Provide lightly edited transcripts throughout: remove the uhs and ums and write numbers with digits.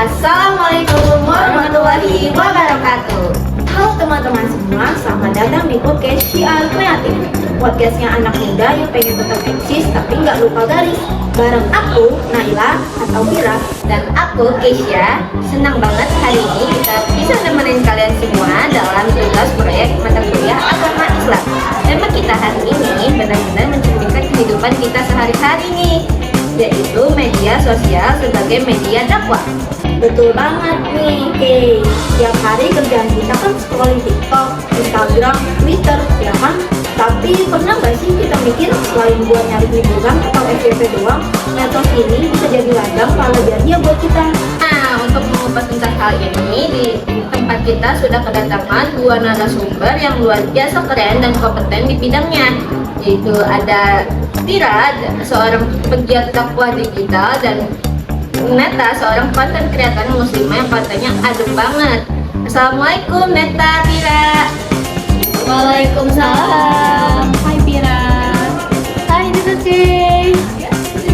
Assalamualaikum warahmatullahi wabarakatuh. Halo teman-teman semua, selamat datang di podcast Syiar Kreatif. Podcastnya anak muda yang pengen tetap eksis tapi nggak lupa garis. Bareng aku, Naila atau Mira, dan aku, Keisha. Senang banget hari ini kita bisa nemenin kalian semua dalam tugas proyek mata kuliah agama Islam. Tema kita hari ini benar-benar mencerminkan kehidupan kita sehari-hari nih, yaitu media sosial sebagai media dakwah. Betul banget nih, Kay. Tiap hari kerjaan kita kan scrolling TikTok, Instagram, Twitter, ya kan? Tapi pernah gak sih kita mikir selain buat nyari hiburan atau FYP doang, medsos ini bisa jadi ladang pahala jariah buat kita. Nah, untuk mengupas tentang hal ini, di tempat kita sudah kedatangan dua narasumber yang luar biasa keren dan kompeten di bidangnya, yaitu ada Tira, seorang pegiat dakwah digital, dan Neta, seorang konten kreator muslimah yang kontennya adem banget. Assalamualaikum Neta, Tira. Waalaikumsalam. Hai Pira. Hai Neta.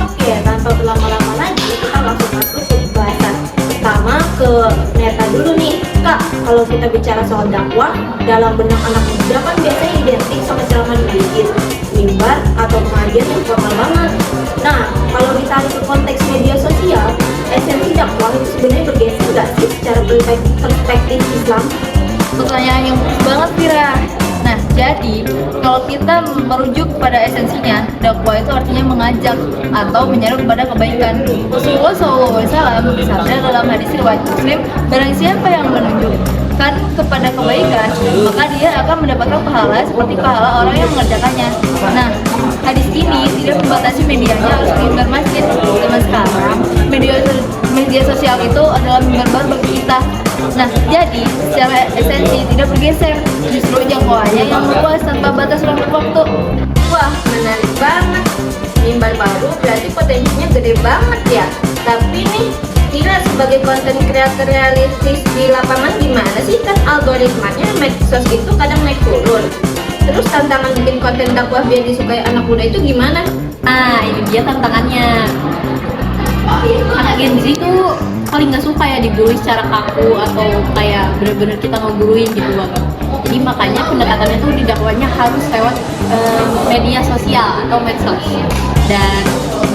Oke, tanpa berlama-lama lagi kita langsung masuk ke bahasan pertama ke Neta dulu nih. Kak, kalau kita bicara soal dakwah dalam benak anak muda kan biasanya identik sama ceramah di masjid, mimbar, atau pengajian yang formal banget. Nah, kalau ditarik ke konteks media sosial, esensi dakwah itu sebenarnya bergeser nggak sih secara perspektif Islam? Pertanyaan yang bagus banget Pira. Nah, jadi kalau kita merujuk pada esensinya, dakwah itu artinya mengajak atau menyeru kepada kebaikan. Rasulullah SAW bersabda dalam hadis riwayat Muslim, barang siapa yang menunjukkan kepada kebaikan, maka dia akan mendapatkan pahala seperti pahala orang yang mengerjakannya. Nah, hadis ini tidak membatasi medianya harus mimbar masjid. Zaman sekarang, media sosial itu adalah mimbar baru bagi kita. Nah, jadi secara esensi tidak bergeser, justru jangkauannya yang luas tanpa batas ruang waktu. Wah, menarik banget. Mimbar baru berarti potensinya gede banget ya. Tapi nih, Kira sebagai konten kreator realistis di lapangan gimana sih? Kan algoritmanya medsos itu kadang naik turun. Terus tantangan bikin konten dakwah biar disukai anak muda itu gimana? Nah, ini dia tantangannya. Anak Gen Z tuh paling nggak suka ya digurui secara kaku atau kayak bener-bener kita ngeguruin gitu banget. Jadi makanya pendekatannya tuh di dakwahnya harus lewat media sosial atau medsos, dan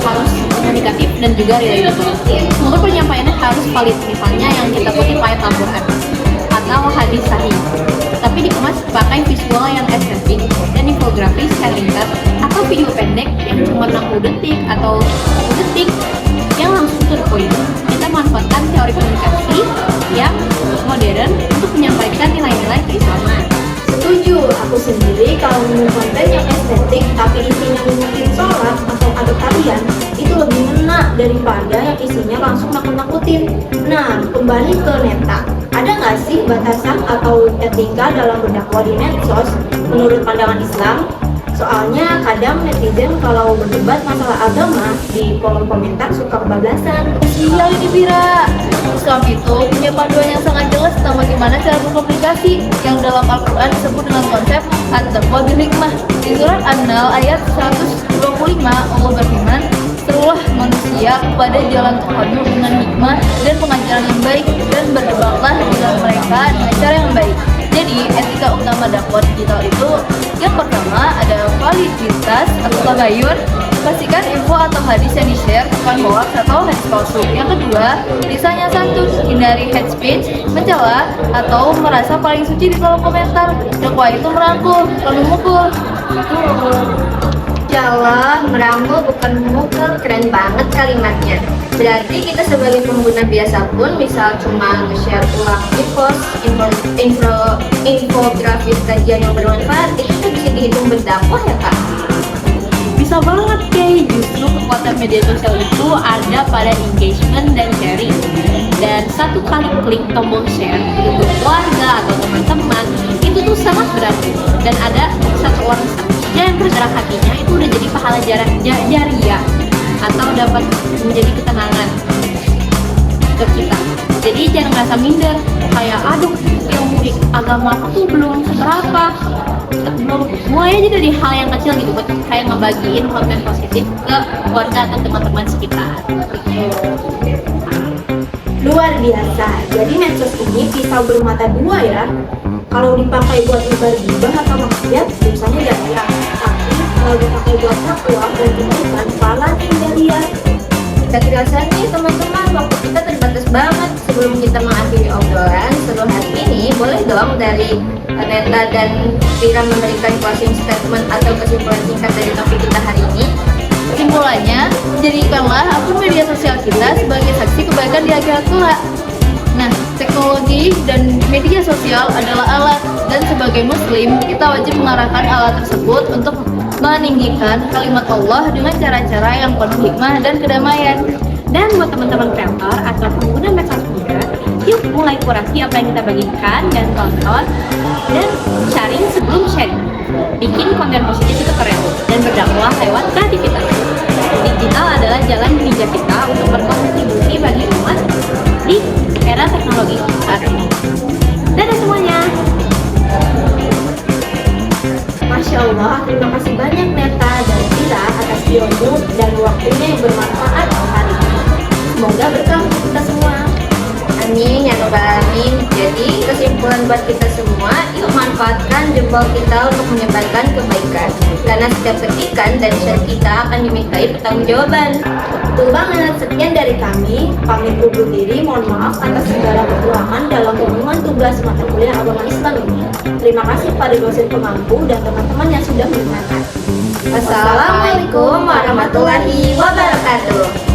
harus komunikatif dan juga relatable. Mungkin penyampaiannya harus valid, misalnya yang kita kutip ayat Al-Quran atau hadis sahih, tapi dikemas pakai visual yang estetik dan infografis yang ringkas, atau video pendek yang cuma 60 detik atau 1 detik yang langsung to the point. Kita manfaatkan teori komunikasi yang modern untuk menyampaikan nilai-nilai keislaman. Setuju, aku sendiri kalau nemu konten yang estetik tapi isinya mungkin sholat atau ada tarian, itu lebih ngena daripada yang isinya langsung nakut-nakutin. Nah, kembali ke Neta, ada nggak sih batasan atau etika dalam berdakwah di medsos menurut pandangan Islam? Soalnya kadang netizen kalau berdebat masalah agama di kolom komentar suka kebablasan. Sial ini Bira. Islam itu punya panduan yang sangat jelas tentang bagaimana cara berkomunikasi, yang dalam Al-Quran disebut dengan konsep at-taqwa bil hikmah. Di surat An-Nahl ayat 125, Allah berfirman, serulah manusia kepada jalan Tuhanmu dengan hikmah dan pengajaran yang baik, dan berdebatlah dengan mereka dengan cara yang baik. Jadi, etika utama dakwah digital itu, yang pertama ada validitas atau tabayun, pastikan info atau hadis yang di-share bukan hoax atau hadis palsu. Yang kedua, lisannya santun, hindari hate speech, mencela, atau merasa paling suci di kolom komentar. Dakwah itu merangkul, bukan memukul. Insyaallah, merangkul bukan memukul, keren banget kalimatnya. Berarti kita sebagai pengguna biasa pun misal cuma nge-share ulang di post, infografis kajian yang bermanfaat, itu tuh bisa dihitung berdakwah ya Kak? Bisa banget Kay, justru kekuatan media sosial itu ada pada engagement dan sharing. Dan satu kali klik tombol share untuk keluarga atau teman-teman, itu tuh sangat berarti. Dan ada satu orang saja yang tergerak hatinya, itu udah jadi pahala jariah atau dapat menjadi ketenangan untuk kita. Jadi jangan merasa minder, kayak aduh ilmu di agama aku belum seberapa, mulai aja dari hal yang kecil gitu, kayak ngebagiin konten positif ke keluarga atau teman-teman sekitar. Luar biasa, jadi medsos ini pisau bermata dua ya. Kalau dipakai buat nyebar gibah atau maksiat, dosanya jariah. Tapi kalau dipakai buat takwa dan kebaikan, pahalanya jariah. Kita tidak sadar nih teman-teman, waktu kita terbatas banget. Sebelum kita mengakhiri obrolan seluruh hari ini, boleh dong dari Neta dan Vira memberikan closing statement atau kesimpulan singkat dari topik kita hari ini. Kesimpulannya, jadikanlah akun media sosial kita sebagai saksi kebaikan di akhirat kelak. Nah, teknologi dan media sosial adalah alat, dan sebagai muslim, kita wajib mengarahkan alat tersebut untuk meninggikan kalimat Allah dengan cara-cara yang penuh hikmah dan kedamaian. Dan buat teman-teman kreator atau pengguna medsos muda, yuk mulai kurasi apa yang kita bagikan dan tonton dan sharing sebelum sharing. Bikin konten positif itu keren dan berdakwah lewat kreativitas. Digital adalah jalan ninja kita untuk berkontribusi bagi umat di era teknologi saat ini. Dadah semuanya. Masya Allah, terima kasih banyak Neta dan Vira atas ilmu dan waktunya yang bermanfaat hari ini. Semoga berkah untuk kita semua. Amin ya robbal alamin. Jadi kesimpulan buat kita semua, yuk manfaatkan jempol kita untuk menyebarkan kebaikan. Karena setiap ketikan dan share kita akan dimintai pertanggungjawaban. Betul banget, sekian dari kami. Pamit undur diri, mohon maaf atas segala kekurangan dalam pengumuman tugas mata kuliah agama Islam ini. Terima kasih pada dosen pemangku dan teman-teman yang sudah mendengarkan. Wassalamualaikum warahmatullahi wabarakatuh.